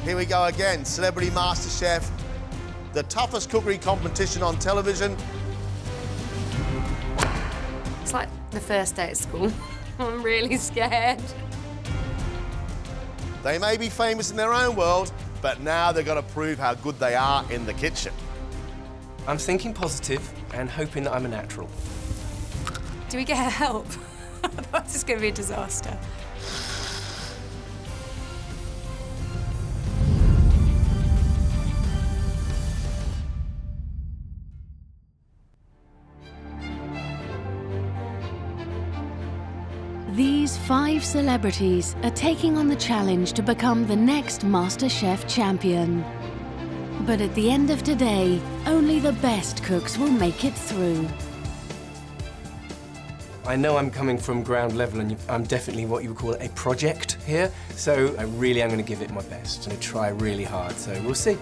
Here we go again, Celebrity MasterChef, the toughest cookery competition on television. It's like the first day at school. I'm really scared. They may be famous in their own world, but now they've got to prove how good they are in the kitchen. I'm thinking positive and hoping that I'm a natural. Do we get help? This is going to be a disaster. These 5 celebrities are taking on the challenge to become the next MasterChef champion. But at the end of today, only the best cooks will make it through. I know I'm coming from ground level and I'm definitely what you would call a project here, so I really am going to give it my best. I'm going to try really hard, so we'll see.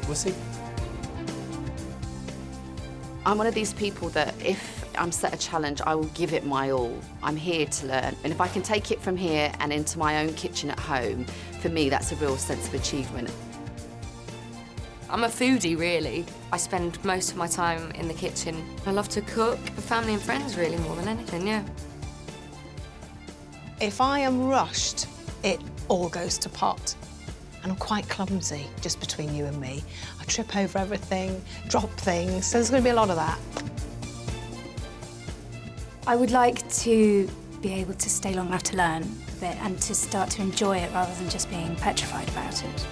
I'm one of these people that if I'm set a challenge, I will give it my all. I'm here to learn, and if I can take it from here and into my own kitchen at home, for me, that's a real sense of achievement. I'm a foodie, really. I spend most of my time in the kitchen. I love to cook for family and friends, really, more than anything, yeah. If I am rushed, it all goes to pot. And I'm quite clumsy, just between you and me. I trip over everything, drop things, so there's going to be a lot of that. I would like to be able to stay long enough to learn a bit and to start to enjoy it rather than just being petrified about it.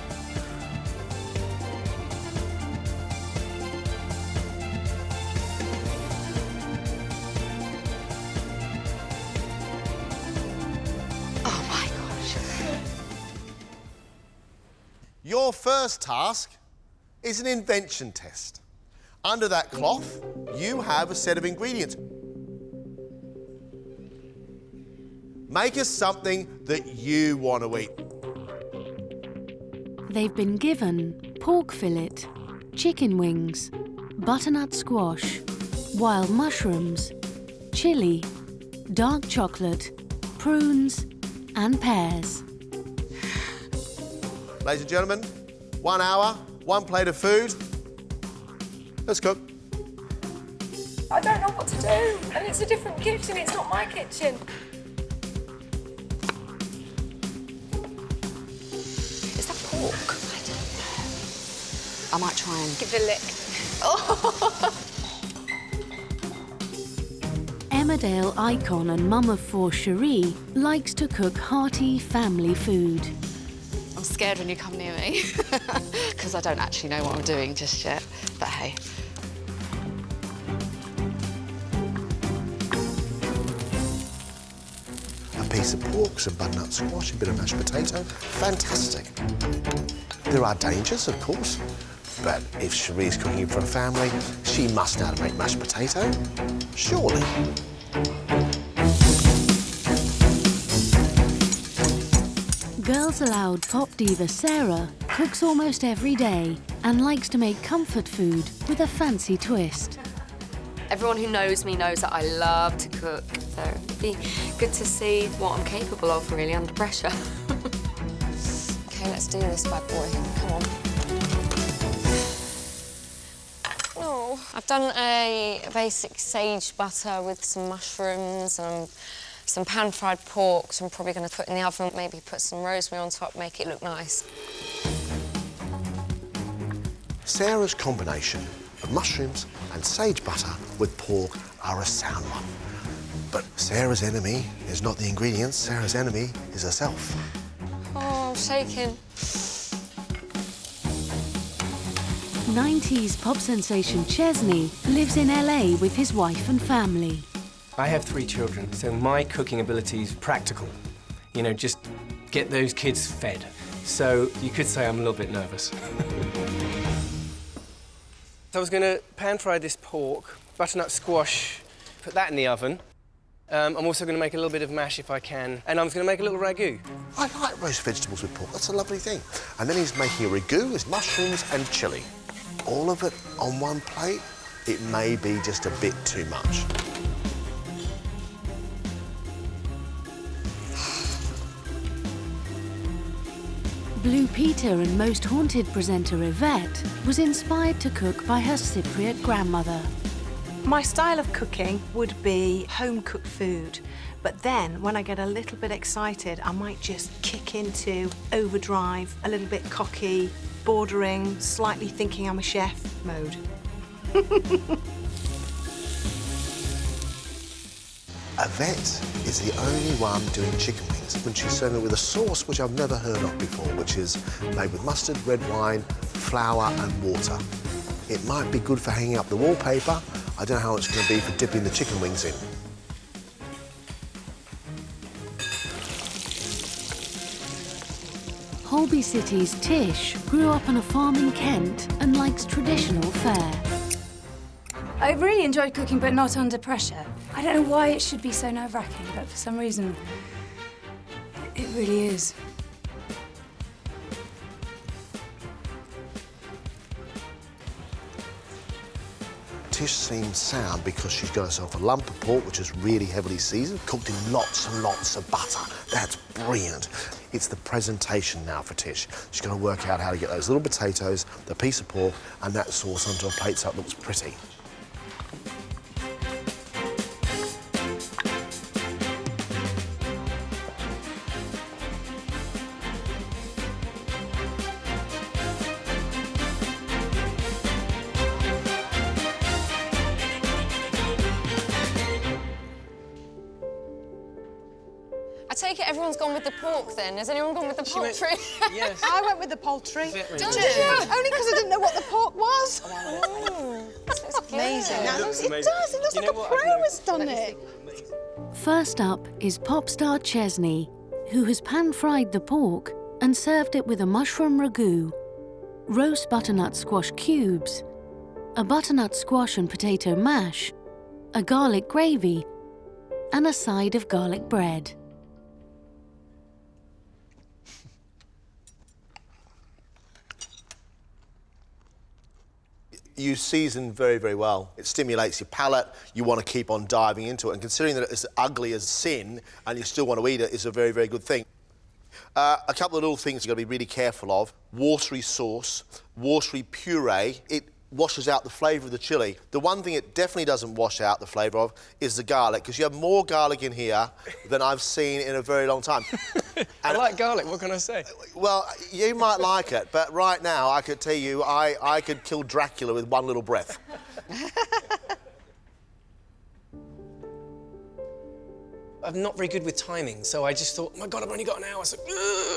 Your first task is an invention test. Under that cloth, you have a set of ingredients. Make us something that you want to eat. They've been given pork fillet, chicken wings, butternut squash, wild mushrooms, chili, dark chocolate, prunes and pears. Ladies and gentlemen, 1 hour, 1 plate of food. Let's cook. I don't know what to do, and it's a different kitchen, it's not my kitchen. Is that pork? I don't know. I might try and Give it a lick. Emmerdale icon and mum of 4 Sheree likes to cook hearty family food. I'm scared when you come near me, because I don't actually know what I'm doing just yet, but hey. A piece of pork, some butternut squash, a bit of mashed potato. Fantastic. There are dangers, of course, but if Sheree's cooking for a family, she must know how to make mashed potato. Surely. Girls Aloud pop diva Sarah cooks almost every day and likes to make comfort food with a fancy twist. Everyone who knows me knows that I love to cook, so it'd be good to see what I'm capable of, really, under pressure. OK, let's do this bad boy. Come on. Oh, I've done a basic sage butter with some mushrooms and some pan-fried pork, so I'm probably going to put in the oven, maybe put some rosemary on top, make it look nice. Sarah's combination of mushrooms and sage butter with pork are a sound one. But Sarah's enemy is not the ingredients, Sarah's enemy is herself. Oh, I'm shaking. 90s pop sensation Chesney lives in LA with his wife and family. I have 3 children, so my cooking ability is practical. You know, just get those kids fed. So you could say I'm a little bit nervous. So I was going to pan-fry this pork, butternut squash, put that in the oven. I'm also going to make a little bit of mash if I can, and I'm going to make a little ragu. I like roast vegetables with pork, that's a lovely thing. And then he's making a ragu with mushrooms and chilli. All of it on one plate, it may be just a bit too much. Blue Peter and Most Haunted presenter Yvette was inspired to cook by her Cypriot grandmother. My style of cooking would be home-cooked food, but then when I get a little bit excited, I might just kick into overdrive, a little bit cocky, bordering, slightly thinking I'm a chef mode. Yvette is the only one doing chicken wings when she's serving it with a sauce which I've never heard of before, which is made with mustard, red wine, flour and water. It might be good for hanging up the wallpaper. I don't know how it's going to be for dipping the chicken wings in. Holby City's Tish grew up on a farm in Kent and likes traditional fare. I really enjoyed cooking, but not under pressure. I don't know why it should be so nerve-wracking, but for some reason, it really is. Tish seems sound because she's got herself a lump of pork, which is really heavily seasoned, cooked in lots and lots of butter. That's brilliant. It's the presentation now for Tish. She's going to work out how to get those little potatoes, the piece of pork, and that sauce onto a plate so it looks pretty. I take it everyone's gone with the pork then. Has anyone gone with the poultry? Yes. I went with the poultry. Did Did you? Only because I didn't know what the pork was. Amazing. It does. It looks You like know a what? pro has done it. First up is pop star Chesney, who has pan-fried the pork and served it with a mushroom ragu, roast butternut squash cubes, a butternut squash and potato mash, a garlic gravy, and a side of garlic bread. You season very, very well. It stimulates your palate. You want to keep on diving into it. And considering that it's ugly as sin and you still want to eat it, it's a very, very good thing. A couple of little things you've got to be really careful of. Watery sauce, watery puree. It washes out the flavour of the chilli. The one thing it definitely doesn't wash out the flavour of is the garlic, because you have more garlic in here than I've seen in a very long time. I like garlic, what can I say? Well, you might like it, but right now I could tell you I could kill Dracula with one little breath. I'm not very good with timing, so I just thought, oh my God, I've only got an hour, so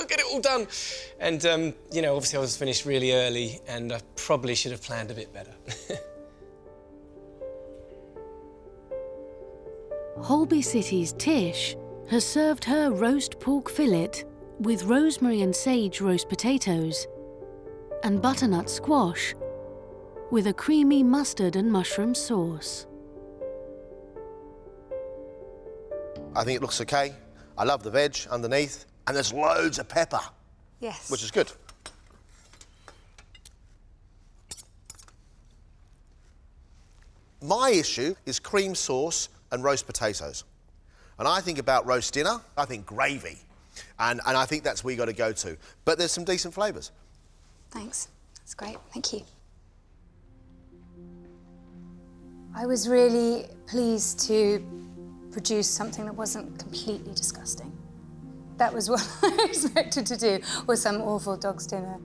get it all done. And, you know, obviously I was finished really early and I probably should have planned a bit better. Holby City's Tish has served her roast pork fillet with rosemary and sage roast potatoes and butternut squash with a creamy mustard and mushroom sauce. I think it looks okay. I love the veg underneath, and there's loads of pepper. Yes. Which is good. My issue is cream sauce and roast potatoes. And I think about roast dinner, I think gravy. And I think that's where you got to go to. But there's some decent flavours. Thanks. That's great. Thank you. I was really pleased to produce something that wasn't completely disgusting. That was what I expected to do, was some awful dog's dinner.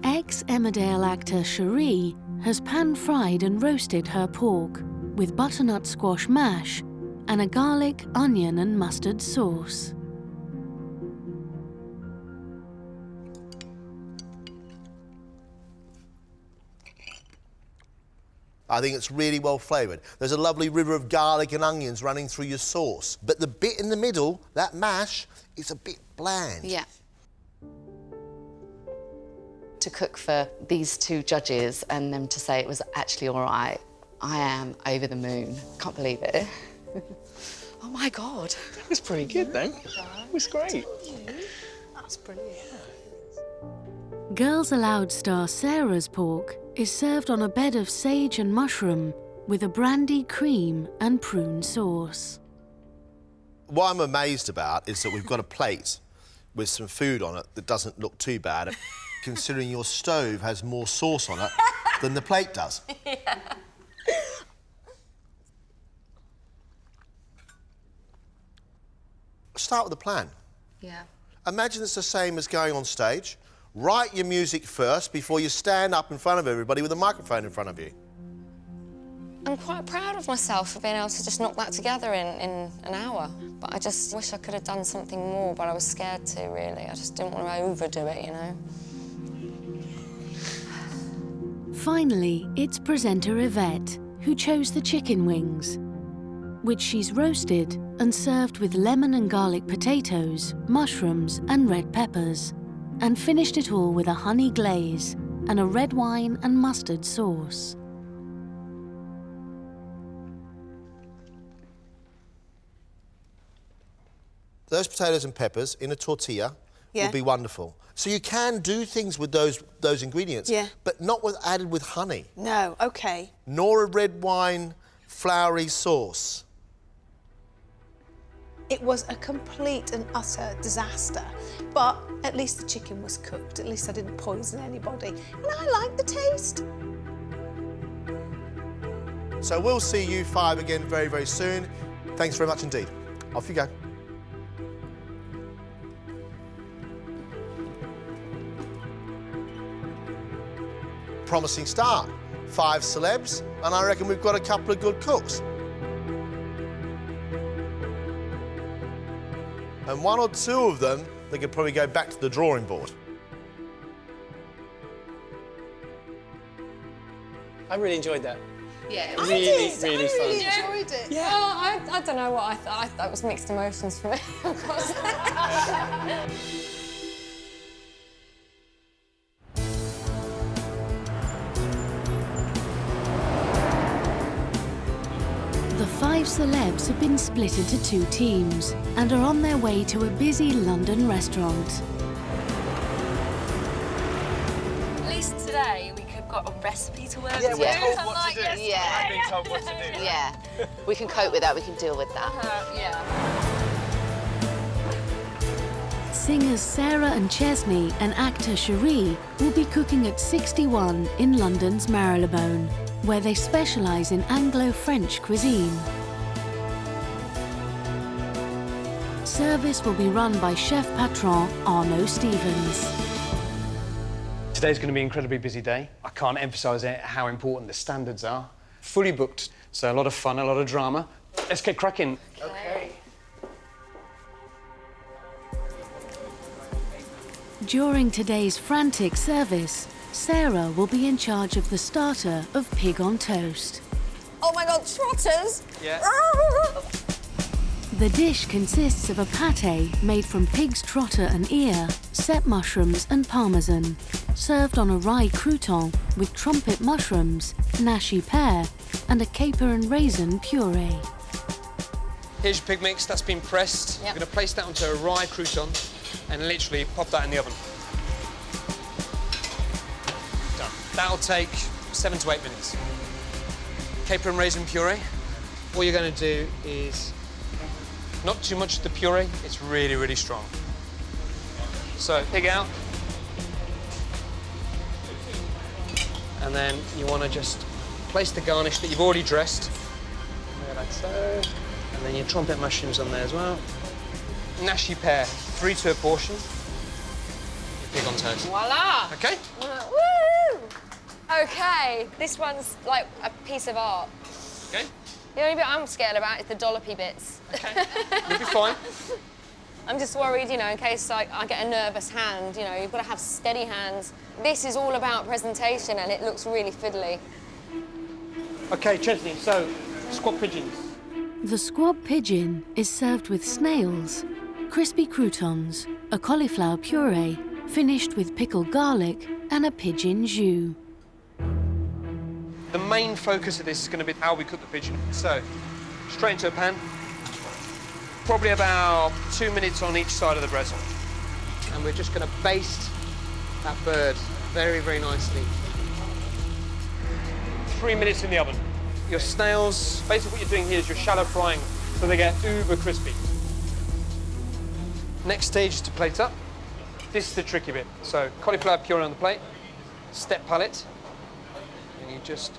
Ex-Emmerdale actor Sheree has pan-fried and roasted her pork with butternut squash mash and a garlic, onion and mustard sauce. I think it's really well flavoured. There's a lovely river of garlic and onions running through your sauce. But the bit in the middle, that mash, is a bit bland. Yeah. To cook for these two judges and them to say it was actually all right, I am over the moon. Can't believe it. Oh my God. That was pretty good, though. It was great. That's brilliant. Girls Aloud star Sarah's pork is served on a bed of sage and mushroom with a brandy cream and prune sauce. What I'm amazed about is that we've got a plate with some food on it that doesn't look too bad, considering your stove has more sauce on it than the plate does. Yeah. Start with a plan. Yeah. Imagine it's the same as going on stage. Write your music first before you stand up in front of everybody with a microphone in front of you. I'm quite proud of myself for being able to just knock that together in an hour. But I just wish I could have done something more, but I was scared to, really. I just didn't want to overdo it, you know? Finally, it's presenter Yvette who chose the chicken wings, which she's roasted and served with lemon and garlic potatoes, mushrooms and red peppers, and finished it all with a honey glaze and a red wine and mustard sauce. Those potatoes and peppers in a tortilla would be wonderful. So you can do things with those ingredients, but not added with honey. No, OK. Nor a red wine floury sauce. It was a complete and utter disaster, but at least the chicken was cooked. At least I didn't poison anybody, and I like the taste. So we'll see you five again very, very soon. Thanks very much indeed. Off you go. Promising start. 5 celebs, and I reckon we've got a couple of good cooks. And 1 or 2 of them, they could probably go back to the drawing board. I really enjoyed that. Yeah, Really, really fun. Enjoyed it. Yeah, I don't know what I thought. I thought it was mixed emotions for me, of course. The 5 celebs have been split into 2 teams and are on their way to a busy London restaurant. At least today we could have got a recipe to work Yeah, to. we're told Unlike what to do. yesterday. Yeah. I've been told what to do. Yeah, we can cope with that, we can deal with that. Yeah. Singers Sarah and Chesney and actor Sheree will be cooking at 61 in London's Marylebone, where they specialise in Anglo-French cuisine. Service will be run by chef patron Arnaud Stevens. Today's going to be an incredibly busy day. I can't emphasise how important the standards are. Fully booked, so a lot of fun, a lot of drama. Let's get cracking. Okay. During today's frantic service, Sarah will be in charge of the starter of pig on toast. Oh my God, trotters! Yeah. The dish consists of a pâté made from pig's trotter and ear, set mushrooms and parmesan, served on a rye crouton with trumpet mushrooms, nashi pear, and a caper and raisin puree. Here's your pig mix, that's been pressed. Yep. You're going to place that onto a rye crouton and literally pop that in the oven. Done. That'll take 7 to 8 minutes. Caper and raisin puree. All you're going to do is not too much of the puree, it's really, really strong. So, pig out. And then you want to just place the garnish that you've already dressed. There, like so. And then your trumpet mushrooms on there as well. Nashi pear, 3 to a portion. Your pig on toast. Voila! OK? Woo! OK, this one's like a piece of art. OK? The only bit I'm scared about is the dollopy bits. OK. You'll be fine. I'm just worried, you know, in case I get a nervous hand, you know, you've got to have steady hands. This is all about presentation and it looks really fiddly. OK, Chesney, so squab pigeons. The squab pigeon is served with snails, crispy croutons, a cauliflower puree, finished with pickled garlic and a pigeon jus. The main focus of this is going to be how we cook the pigeon. So, straight into a pan. Probably about 2 minutes on each side of the breast. And we're just going to baste that bird very, very nicely. 3 minutes in the oven. Your snails, basically what you're doing here is you're shallow frying so they get uber crispy. Next stage is to plate up. This is the tricky bit. So cauliflower puree on the plate, step palette, and you just...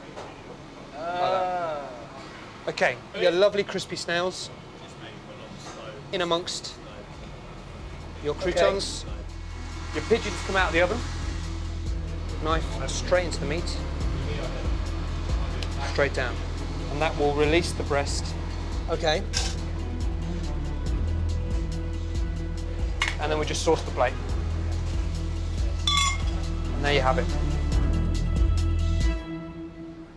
like that. OK, your lovely crispy snails in amongst your croutons. Okay. Your pigeons come out of the oven. Knife straight into the meat. Straight down. And that will release the breast. OK. And then we just sauce the plate. And there you have it.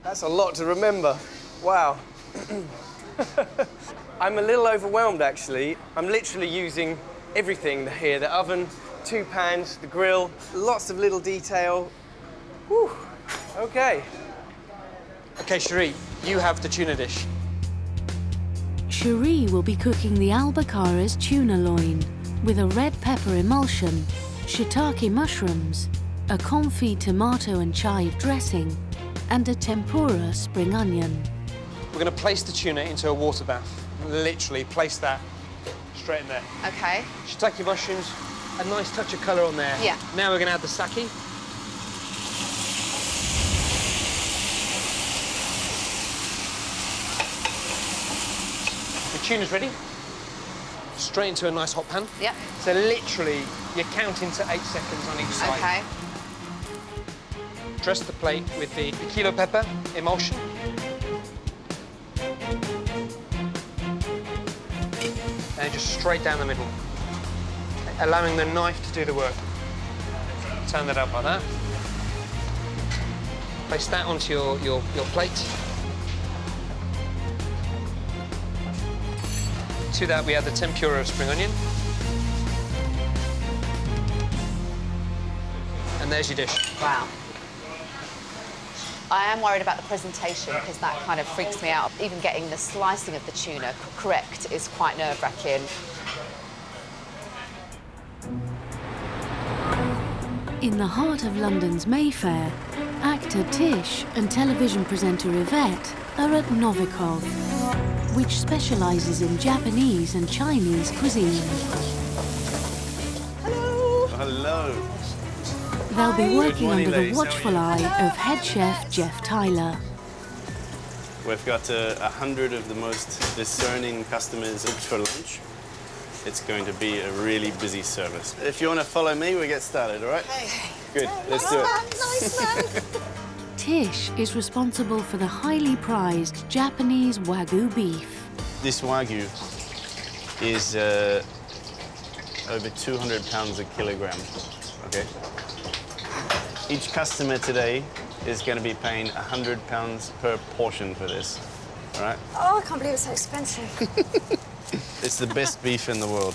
That's a lot to remember. Wow. I'm a little overwhelmed, actually. I'm literally using everything here. The oven, 2 pans, the grill, lots of little detail. Whew. OK. OK, Sheree, you have the tuna dish. Sheree will be cooking the Albacara's tuna loin with a red pepper emulsion, shiitake mushrooms, a confit tomato and chive dressing, and a tempura spring onion. We're going to place the tuna into a water bath. Literally place that straight in there. OK. Shiitake mushrooms, a nice touch of colour on there. Yeah. Now we're going to add the sake. The tuna's ready. Straight into a nice hot pan. Yep. So literally, you're counting to 8 seconds on each side. OK. Dress the plate with the kilo pepper emulsion. And just straight down the middle, allowing the knife to do the work. Turn that up like that. Place that onto your plate. To that, we add the tempura of spring onion. And there's your dish. Wow. I am worried about the presentation because that kind of freaks me out. Even getting the slicing of the tuna correct is quite nerve-wracking. In the heart of London's Mayfair, actor Tish and television presenter Yvette are at Novikov, which specialises in Japanese and Chinese cuisine. Hello. Hello. They'll be working under the watchful eye of head chef Jeff Tyler. We've got 100 of the most discerning customers for lunch. It's going to be a really busy service. If you want to follow me, we'll get started, all right? Hey. Good, let's do it. Nice man. Tish is responsible for the highly prized Japanese Wagyu beef. This Wagyu is over 200 pounds a kilogram, okay? Each customer today is going to be paying £100 per portion for this, all right? Oh, I can't believe it's so expensive. It's the best beef in the world.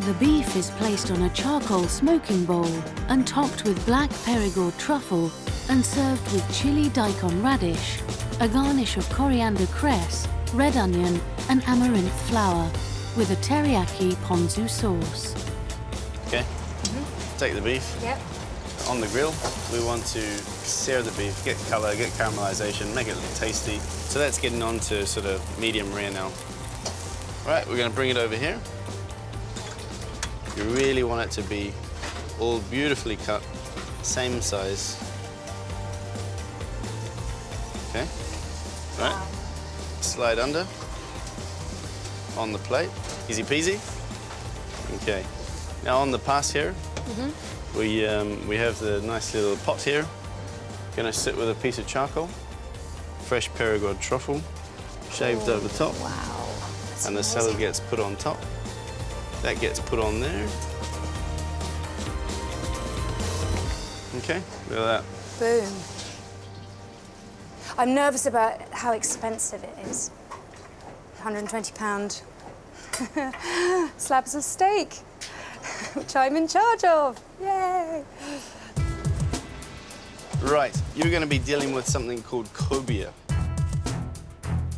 The beef is placed on a charcoal smoking bowl and topped with black Perigord truffle and served with chili daikon radish, a garnish of coriander cress, red onion and amaranth flour with a teriyaki ponzu sauce. Okay, take the beef. Yep. On the grill, we want to sear the beef, get colour, get caramelisation, make it look tasty. So that's getting on to sort of medium rare now. All right, we're going to bring it over here. You really want it to be all beautifully cut, same size. Okay, all right. Slide under, on the plate, easy peasy. Okay, now on the pass here, we have the nice little pot here. Gonna sit with a piece of charcoal, fresh Perigord truffle, shaved over the top. Wow. And the salad gets put on top. That gets put on there. Okay, look at that. Boom. I'm nervous about how expensive it is. £120 slabs of steak, which I'm in charge of. Yay! Right, you're going to be dealing with something called cobia.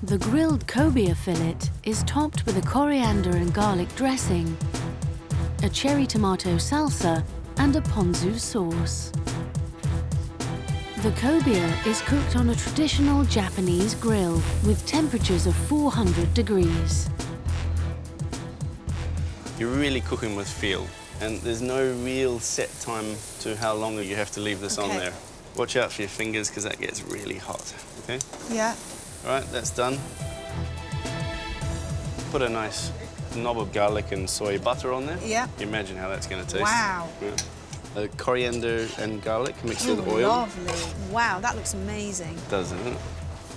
The grilled cobia fillet is topped with a coriander and garlic dressing, a cherry tomato salsa, and a ponzu sauce. The cobia is cooked on a traditional Japanese grill with temperatures of 400 degrees. You're really cooking with feel, and there's no real set time to how long you have to leave this on there. Watch out for your fingers, because that gets really hot, okay? Yeah. All right, that's done. Put a nice knob of garlic and soy butter on there. Yeah. Imagine how that's going to taste. Wow. Yeah. Coriander and garlic mixed with oil. Lovely. Wow, that looks amazing. It does, doesn't it?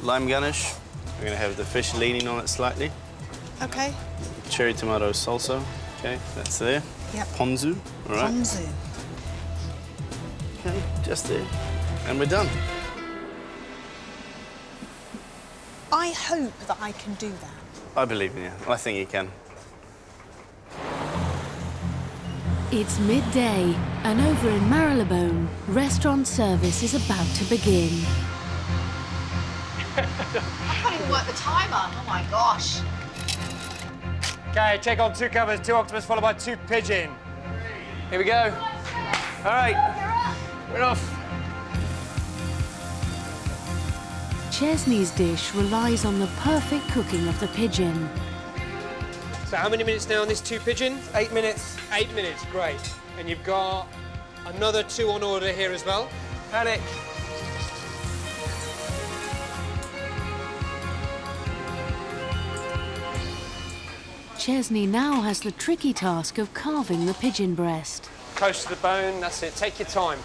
Lime garnish. We're going to have the fish leaning on it slightly. Okay. Cherry tomato salsa. Okay, that's there. Yep. Ponzu. All right. Ponzu. Okay, just there. And we're done. I hope that I can do that. I believe in you. I think you can. It's midday, and over in Marylebone, restaurant service is about to begin. I can't even work the timer. Oh my gosh. Okay, take on 2 covers, 2 octopus, followed by 2 pigeon. Here we go. All right, we're off. Chesney's dish relies on the perfect cooking of the pigeon. So how many minutes now on this 2 pigeon? 8 minutes. 8 minutes, great. And you've got another 2 on order here as well. Panic. Chesney now has the tricky task of carving the pigeon breast. Close to the bone, that's it. Take your time,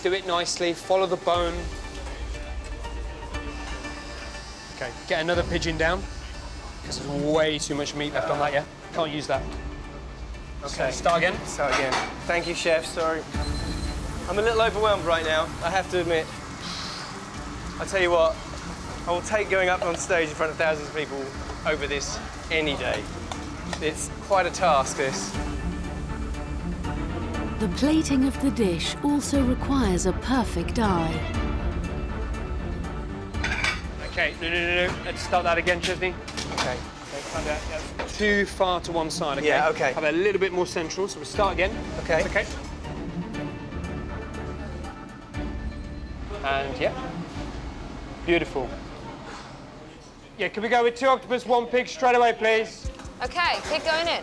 do it nicely, follow the bone. Okay, get another pigeon down, because there's way too much meat left on that, yeah? Can't use that. Okay, start again. Start again. Thank you, chef, sorry. I'm a little overwhelmed right now, I have to admit. I tell you what, I will take going up on stage in front of thousands of people over this any day. It's quite a task, this. The plating of the dish also requires a perfect eye. Okay, no. Let's start that again, Chesney. Okay. That's too far to one side, okay? Yeah, okay. Have it a little bit more central, so we'll start again. Okay. That's okay. And, yeah. Beautiful. Yeah, can we go with 2 octopus, 1 pig straight away, please? Okay, pig going in.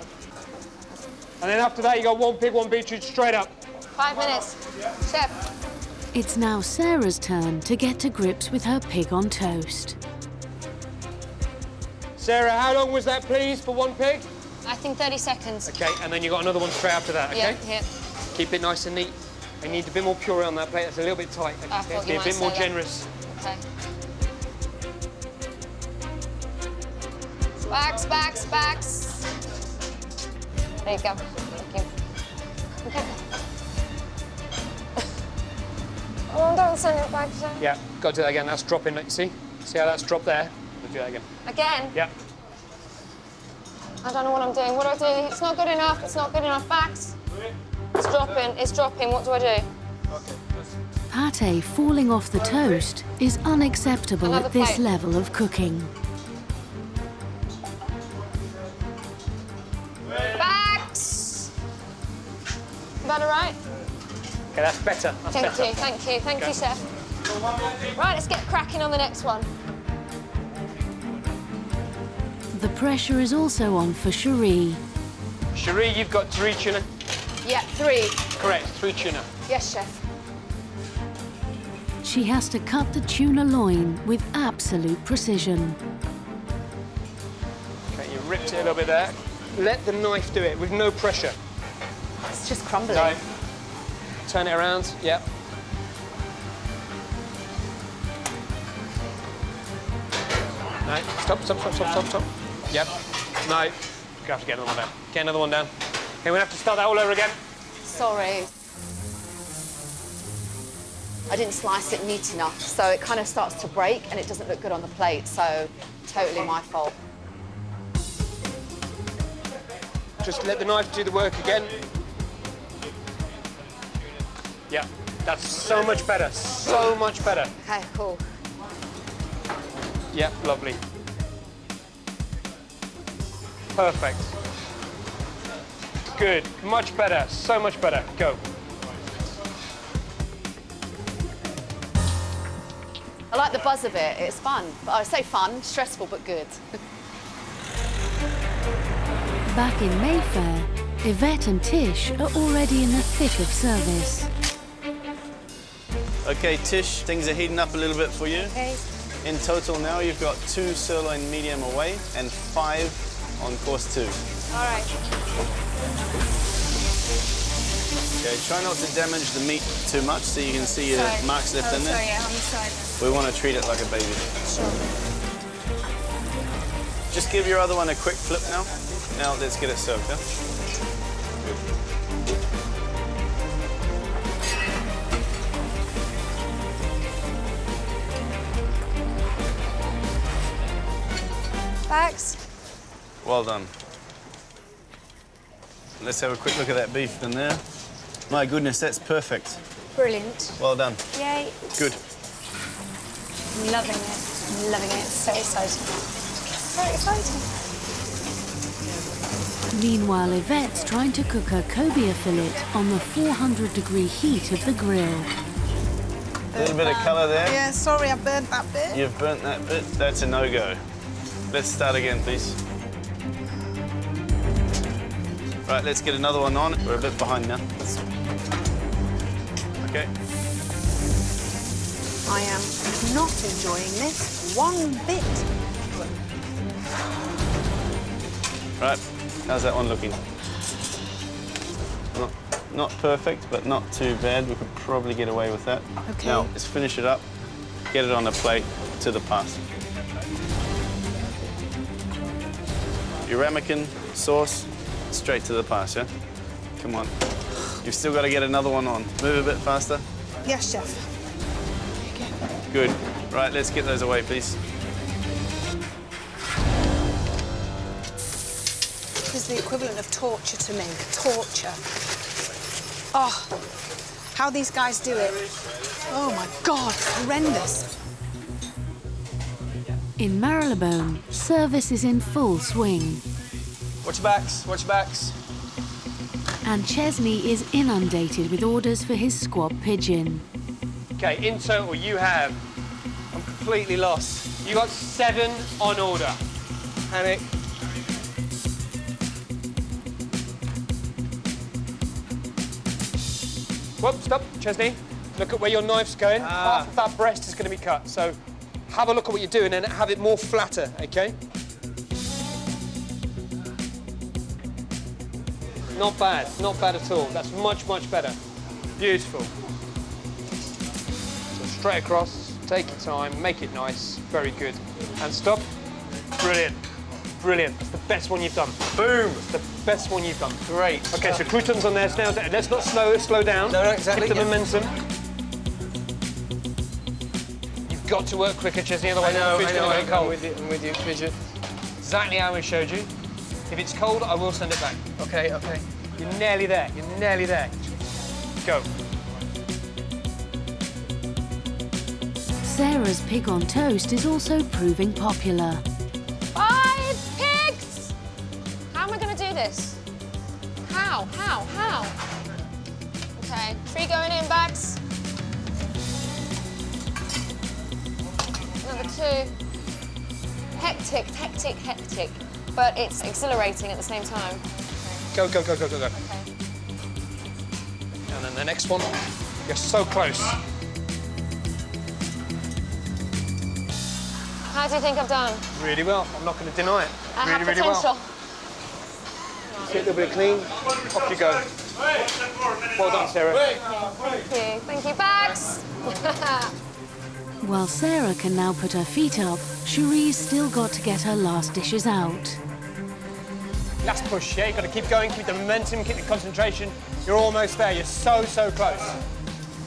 And then after that, you got 1 pig, 1 beetroot straight up. 5 minutes. Chef. It's now Sarah's turn to get to grips with her pig on toast. Sarah, how long was that, please, for 1 pig? I think 30 seconds. Okay, and then you got another one straight after that, okay? Yeah. Keep it nice and neat. I need a bit more puree on that plate. That's a little bit tight. I thought Be you a bit might more say that. generous. Okay. Backs. There you go. Thank you. Okay. Oh, don't send it back, Chef. Yeah, got to do that again. That's dropping, you see? See how that's dropped there? We'll do that again. Again? Yeah. I don't know what I'm doing. What do I do? It's not good enough. It's not good enough. Backs. It's dropping. What do I do? Pate falling off the toast is unacceptable Another at this plate. level of cooking. Backs. Is that all right? Okay, that's better. That's better. Thank you, Chef. Right, let's get cracking on the next one. The pressure is also on for Sheree. Sheree, you've got 3 tuna. Yeah, 3. Correct, 3 tuna. Yes, chef. She has to cut the tuna loin with absolute precision. Okay, you ripped it a little bit there. Let the knife do it with no pressure. It's just crumbling. No. Turn it around, yeah. No, stop. Yep. No. You have to get another one down. Get another one down. Okay, we'll have to start that all over again. Sorry. I didn't slice it neat enough, so it kind of starts to break and it doesn't look good on the plate, so totally my fault. Just let the knife do the work again. Yeah, that's so much better, so much better. Okay, cool. Yeah, lovely. Perfect. Good, much better, so much better. Go. I like the buzz of it, it's fun. I say fun, stressful but good. Back in Mayfair, Yvette and Tish are already in the thick of service. Okay, Tish, things are heating up a little bit for you. Okay. In total now, you've got 2 sirloin medium away and 5 on course 2. All right. Okay, try not to damage the meat too much so you can see the marks left in there. Sorry, yeah, on the side. We want to treat it like a baby. Sure. Just give your other one a quick flip now. Now let's get it served, yeah? Bags. Well done. Let's have a quick look at that beef in there. My goodness, that's perfect. Brilliant. Well done. Yay. Good. I'm loving it. I'm loving it. It's so exciting. So exciting. Meanwhile, Yvette's trying to cook her cobia fillet on the 400-degree heat of the grill. A little bit of colour there. Yeah, sorry, I burnt that bit. You've burnt that bit. That's a no-go. Let's start again, please. Right, let's get another one on. We're a bit behind now. Okay. I am not enjoying this one bit. Right, how's that one looking? Not perfect, but not too bad. We could probably get away with that. Okay. Now, let's finish it up, get it on a plate to the pass. Your ramekin sauce, straight to the pass, yeah? Come on. You've still got to get another one on. Move a bit faster. Yes, chef. Good. Right, let's get those away, please. This is the equivalent of torture to me. Torture. Oh, how these guys do it. Oh my God, it's horrendous. In Marylebone, service is in full swing. Watch your backs, watch your backs. And Chesney is inundated with orders for his squab pigeon. Okay, in total you have, I'm completely lost. You got 7 on order. Panic. Whoop, stop, Chesney. Look at where your knife's going. Half of that breast is going to be cut. So have a look at what you're doing and have it more flatter, okay? Not bad at all. That's much, much better. Beautiful. So straight across, take your time, make it nice, very good. And stop. Brilliant, brilliant. That's the best one you've done. Boom, the best one you've done. Great. Okay, so croutons on there, now let's not slow down. No, exactly. Keep the momentum. You've got to work quicker, Chesney, otherwise the food's going to go cold. I'm with you, Bridget. Exactly how we showed you. If it's cold, I will send it back. Okay, okay. You're nearly there, you're nearly there. Go. Sarah's pig on toast is also proving popular. 5 pigs! How am I going to do this? How? Okay, 3 going in, bags. Another 2. Hectic. But it's exhilarating at the same time. Go. Okay. And then the next one. You're so close. How do you think I've done? Really well. I'm not going to deny it. I have really potential. well. Get a little bit clean. Off you go. Well done, Sarah. Thank you, bags. While Sarah can now put her feet up, Sheree's still got to get her last dishes out. Last push, yeah? You've got to keep going, keep the momentum, keep the concentration. You're almost there. You're so close.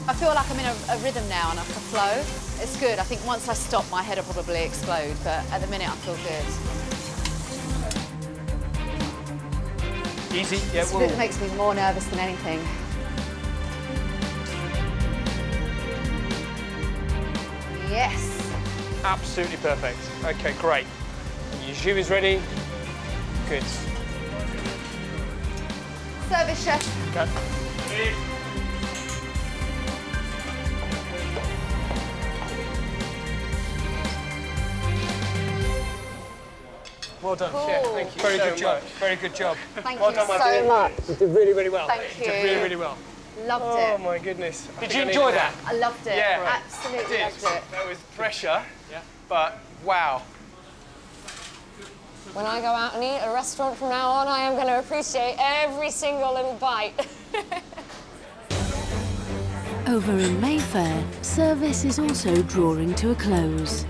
I feel like I'm in a rhythm now and like a flow. It's good. I think once I stop, my head will probably explode, but at the minute, I feel good. Easy, yeah. This bit makes me more nervous than anything. Yes. Absolutely perfect. Okay, great. Your jus is ready. Good. Service, chef. Okay. Well done, Cool. Chef. Thank you. Very good job. Very good job. Thank Well you done, my so dear. much. You did really, really well. Thank You did you. really, really well. Loved Oh it. my goodness. Did you enjoy that? I loved it. Yeah. Absolutely loved it. That was pressure, Yeah. but wow. When I go out and eat at a restaurant from now on, I am going to appreciate every single little bite. Over in Mayfair, service is also drawing to a close.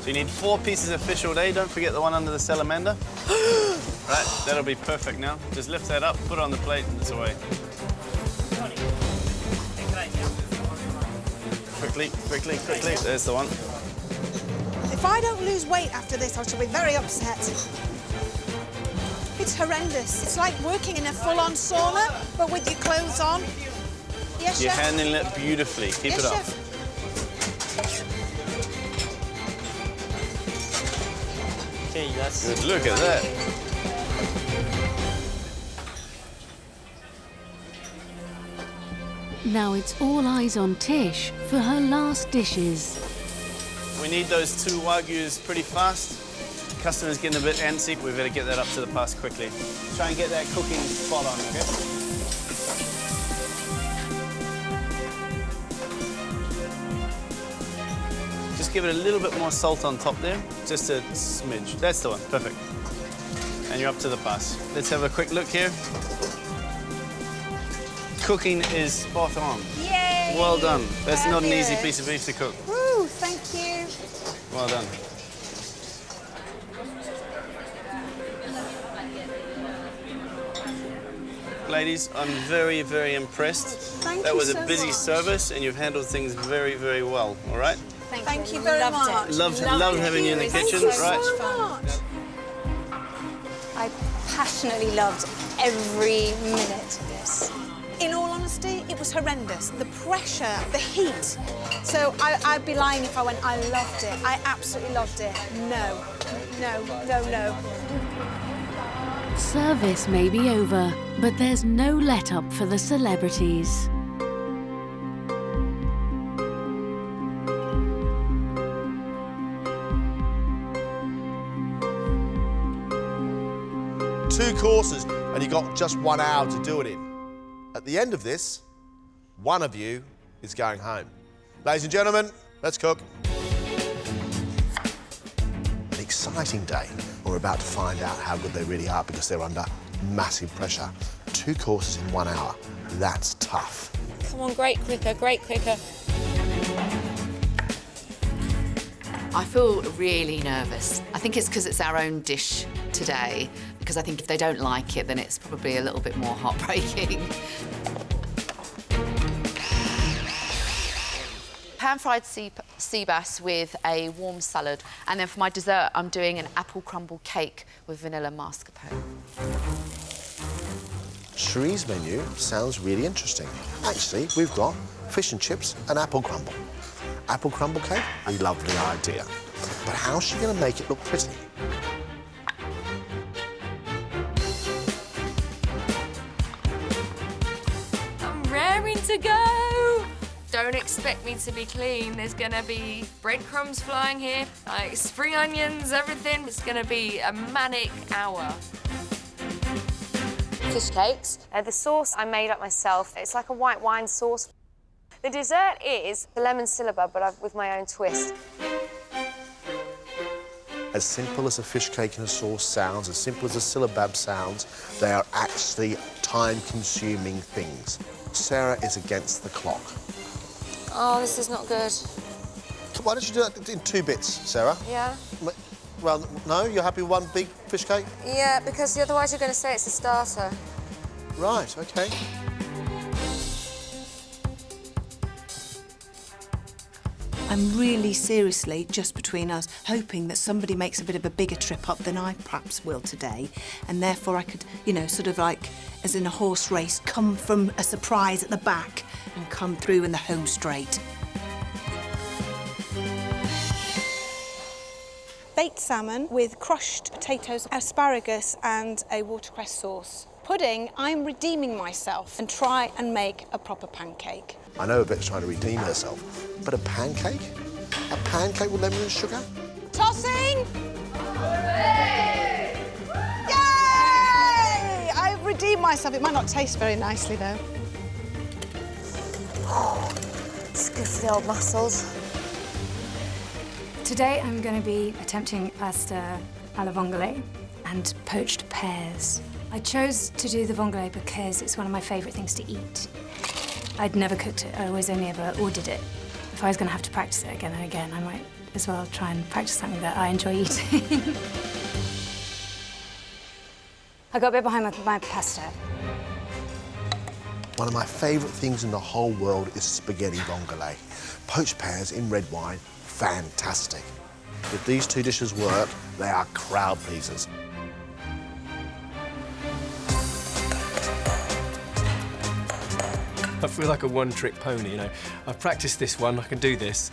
So you need 4 pieces of fish all day. Don't forget the one under the salamander. Right, that'll be perfect now. Just lift that up, put it on the plate, and it's away. Quickly, quickly, quickly. There's the one. If I don't lose weight after this, I shall be very upset. It's horrendous. It's like working in a full-on sauna, but with your clothes on. Yes, You're Chef? handling it beautifully. Keep Yes, it up. Chef? Okay, that's... Good, look at that. Now it's all eyes on Tish for her last dishes. We need those 2 Wagyus pretty fast. Customer's getting a bit antsy. We better get that up to the pass quickly. Try and get that cooking spot on, okay? Just give it a little bit more salt on top there. Just a smidge. That's the one. Perfect. And you're up to the pass. Let's have a quick look here. Cooking is spot on. Yay! Well done. That's not an easy Fabulous. piece of beef to cook. Woo, thank you. Well done. Ladies, I'm very, very impressed. Thank That you was a so busy much. service and you've handled things very, very well, all right? Thank you very much. Loved having you in the kitchen, Thank you right? so much. I passionately loved every minute of this. In all honesty, it was horrendous. The pressure, the heat. So I'd be lying if I went, I loved it. I absolutely loved it. No, no, no, no. Service may be over, but there's no let-up for the celebrities. Two courses, and you've got just 1 hour to do it in. At the end of this, one of you is going home. Ladies and gentlemen, let's cook. An exciting day. We're about to find out how good they really are because they're under massive pressure. 2 courses in 1 hour. That's tough. Come on, great quicker, great quicker. I feel really nervous. I think it's because it's our own dish today, because I think if they don't like it, then it's probably a little bit more heartbreaking. Pan-fried sea bass with a warm salad. And then for my dessert, I'm doing an apple crumble cake with vanilla mascarpone. Sheree's menu sounds really interesting. Actually, we've got fish and chips and apple crumble. Apple crumble cake? A lovely idea. But how's she going to make it look pretty? I'm raring to go. Don't expect me to be clean. There's gonna be breadcrumbs flying here, like spring onions, everything. It's gonna be a manic hour. Fish cakes. The sauce I made up myself. It's like a white wine sauce. The dessert is the lemon syllabub, but with my own twist. As simple as a fish cake in a sauce sounds, as simple as a syllabub sounds, they are actually time-consuming things. Sarah is against the clock. Oh, this is not good. Why don't you do that in 2 bits, Sarah? Yeah? Well, no? You're happy with 1 big fish cake? Yeah, because otherwise you're going to say it's a starter. Right, OK. I'm really seriously, just between us, hoping that somebody makes a bit of a bigger trip up than I perhaps will today, and therefore I could, you know, sort of like, as in a horse race, come from a surprise at the back and come through in the home straight. Baked salmon with crushed potatoes, asparagus and a watercress sauce. Pudding, I'm redeeming myself and try and make a proper pancake. I know Yvette's trying to redeem herself, but a pancake? A pancake with lemon and sugar? Tossing! myself. It might not taste very nicely, though. It's good for the old muscles. Today I'm going to be attempting pasta alla vongole and poached pears. I chose to do the vongole because it's one of my favourite things to eat. I'd never cooked it, I always only ever ordered it. If I was going to have to practice it again and again, I might as well try and practice something that I enjoy eating. I got a bit behind my pasta. One of my favourite things in the whole world is spaghetti vongole. Poached pears in red wine, fantastic. If these two dishes work, they are crowd pleasers. I feel like a one-trick pony, you know. I've practiced this one, I can do this.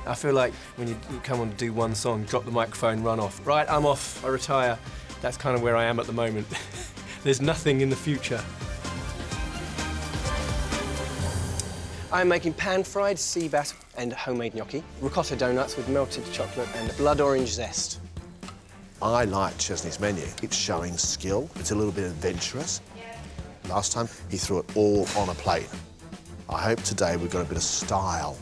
I feel like when you come on to do one song, drop the microphone, run off. Right, I'm off, I retire. That's kind of where I am at the moment. There's nothing in the future. I'm making pan-fried sea bass and homemade gnocchi, ricotta donuts with melted chocolate and blood orange zest. I like Chesney's menu. It's showing skill, it's a little bit adventurous. Last time, he threw it all on a plate. I hope today we've got a bit of style.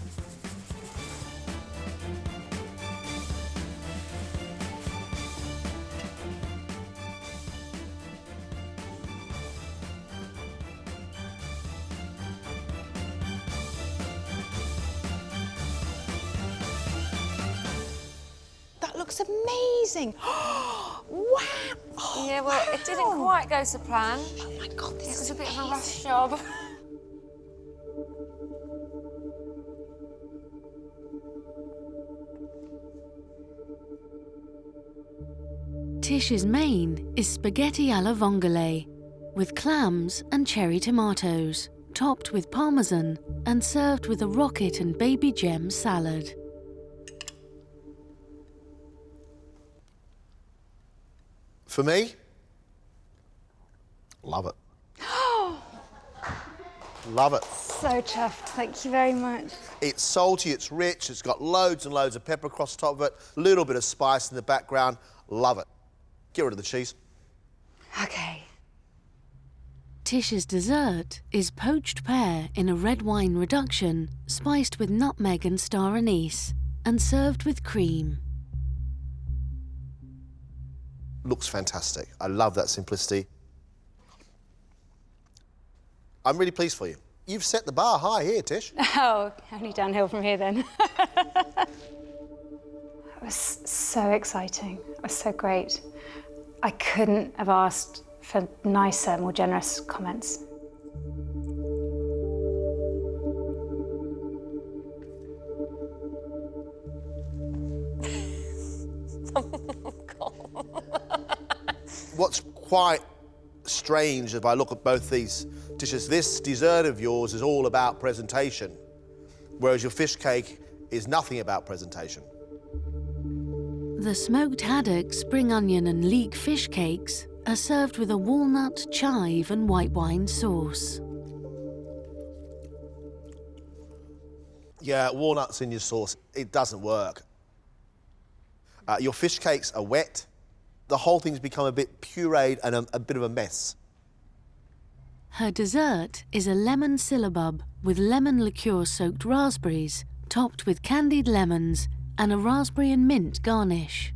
That looks amazing. Wow. Oh, Yeah, well, it didn't quite go to plan. Oh my God, this It is was a bit of a amazing. rush job. Tish's main is spaghetti alla vongole, with clams and cherry tomatoes, topped with parmesan and served with a rocket and baby gem salad. For me, love it. Love it. So chuffed, thank you very much. It's salty, it's rich, it's got loads and loads of pepper across the top of it, a little bit of spice in the background. Love it. Get rid of the cheese. Okay. Tish's dessert is poached pear in a red wine reduction, spiced with nutmeg and star anise, and served with cream. Looks fantastic. I love that simplicity. I'm really pleased for you. You've set the bar high here, Tish. Oh, only downhill from here then. It was so exciting. It was so great. I couldn't have asked for nicer, more generous comments. What's quite strange if I look at both these dishes, this dessert of yours is all about presentation, whereas your fish cake is nothing about presentation. The smoked haddock, spring onion and leek fish cakes are served with a walnut, chive and white wine sauce. Yeah, walnuts in your sauce, it doesn't work. Your fish cakes are wet. The whole thing's become a bit pureed and a bit of a mess. Her dessert is a lemon syllabub with lemon liqueur-soaked raspberries, topped with candied lemons and a raspberry and mint garnish.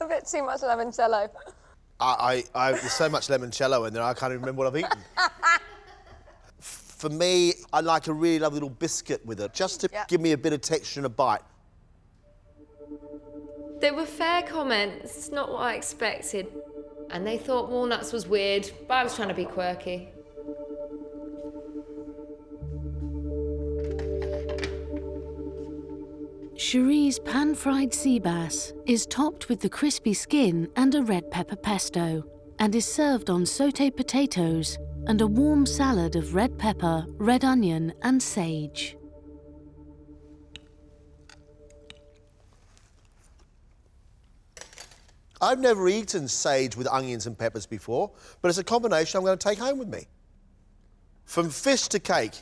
A bit too much limoncello. There's so much limoncello in there, I can't even remember what I've eaten. For me, I like a really lovely little biscuit with it, just to give me a bit of texture and a bite. They were fair comments, not what I expected. And they thought walnuts was weird, but I was trying to be quirky. Sheree's pan-fried sea bass is topped with the crispy skin and a red pepper pesto, and is served on sauté potatoes and a warm salad of red pepper, red onion and sage. I've never eaten sage with onions and peppers before, but it's a combination I'm going to take home with me. From fish to cake.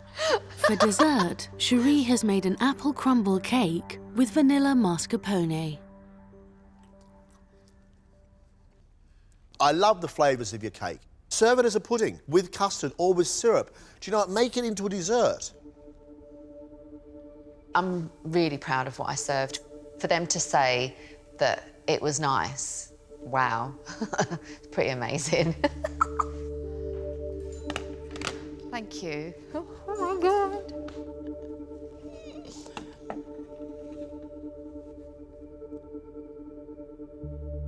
For dessert, Sheree has made an apple crumble cake with vanilla mascarpone. I love the flavours of your cake. Serve it as a pudding, with custard or with syrup. Do you know what? Make it into a dessert. I'm really proud of what I served. For them to say that it was nice, wow, it's pretty amazing. Thank you. Oh my God.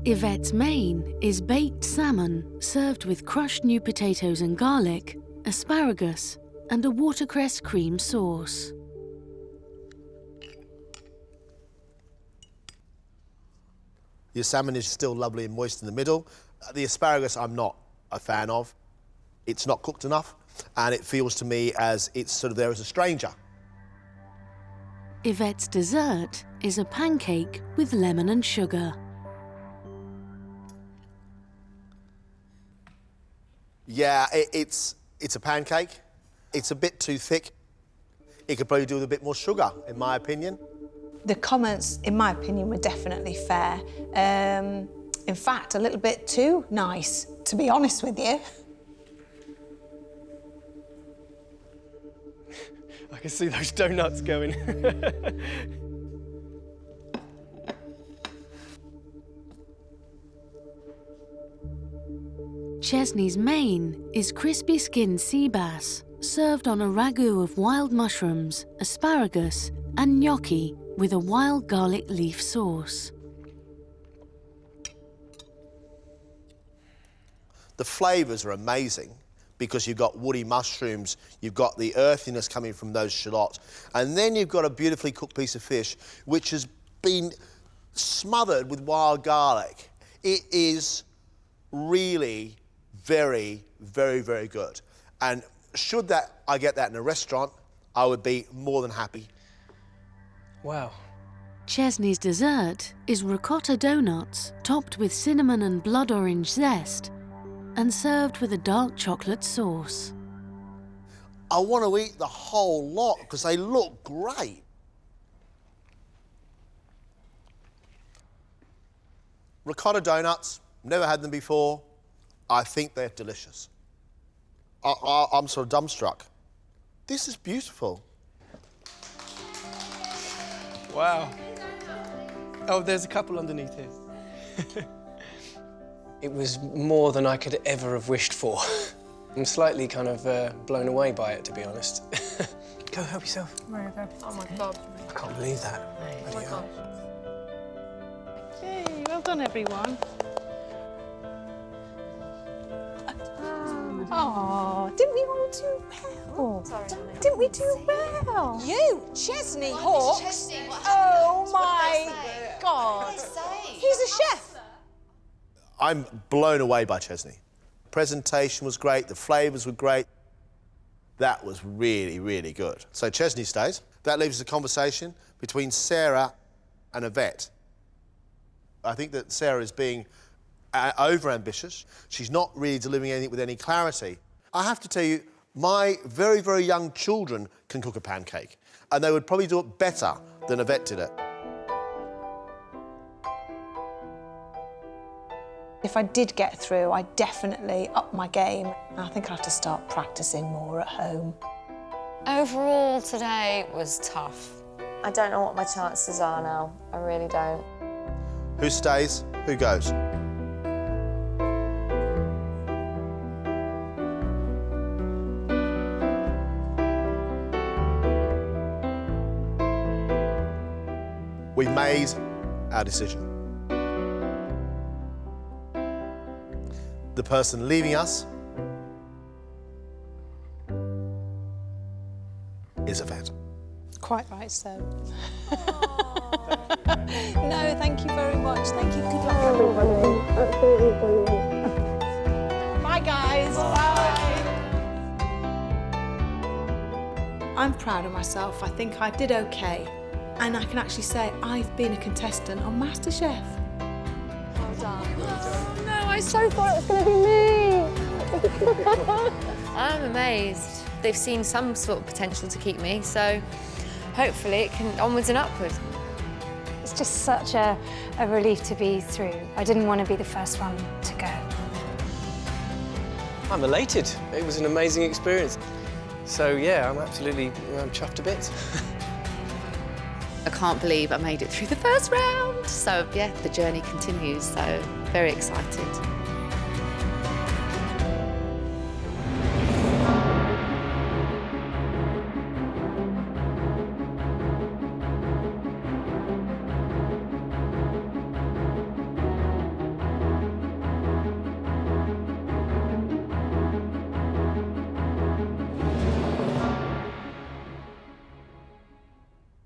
Yvette's main is baked salmon served with crushed new potatoes and garlic, asparagus, and a watercress cream sauce. Your salmon is still lovely and moist in the middle. The asparagus I'm not a fan of. It's not cooked enough, and it feels to me as it's sort of there as a stranger. Yvette's dessert is a pancake with lemon and sugar. Yeah, it's a pancake. It's a bit too thick. It could probably do with a bit more sugar, in my opinion. The comments, in my opinion, were definitely fair. In fact, a little bit too nice, to be honest with you. I can see those donuts going. Chesney's main is crispy skinned sea bass, served on a ragu of wild mushrooms, asparagus, and gnocchi with a wild garlic leaf sauce. The flavours are amazing because you've got woody mushrooms, you've got the earthiness coming from those shallots, and then you've got a beautifully cooked piece of fish which has been smothered with wild garlic. It is really very, very, very good. And should I get that in a restaurant, I would be more than happy. Wow. Chesney's dessert is ricotta donuts topped with cinnamon and blood orange zest and served with a dark chocolate sauce. I want to eat the whole lot because they look great. Ricotta donuts, never had them before. I think they're delicious. I'm sort of dumbstruck. This is beautiful. Wow. Oh, there's a couple underneath here. It was more than I could ever have wished for. I'm slightly kind of blown away by it, to be honest. Go help yourself. Oh my God. I can't believe that. Oh my gosh. Yay, well done, everyone. Oh, didn't we all do well? Sorry, Didn't we do well? You, Chesney Hawkes? Oh my God. He's a chef. I'm blown away by Chesney. Presentation was great, the flavours were great. That was really, really good. So Chesney stays. That leaves a conversation between Sarah and Yvette. I think that Sarah is being over-ambitious. She's not really delivering anything with any clarity. I have to tell you, my very, very young children can cook a pancake, and they would probably do it better than Yvette did it. If I did get through, I'd definitely up my game. I think I'll have to start practising more at home. Overall, today was tough. I don't know what my chances are now. I really don't. Who stays? Who goes? We've made our decision. The person leaving us is Yvette. Quite right, so. No, thank you very much. Thank you. Good luck, everybody. Absolutely brilliant. Bye, guys. Bye. I'm proud of myself. I think I did okay. And I can actually say I've been a contestant on MasterChef. Well done. Oh, no, I so thought it was going to be me. I'm amazed. They've seen some sort of potential to keep me, so hopefully it can onwards and upwards. It's just such a relief to be through. I didn't want to be the first one to go. I'm elated. It was an amazing experience. So yeah, I'm absolutely chuffed to bits. I can't believe I made it through the first round. So yeah, the journey continues, so very excited.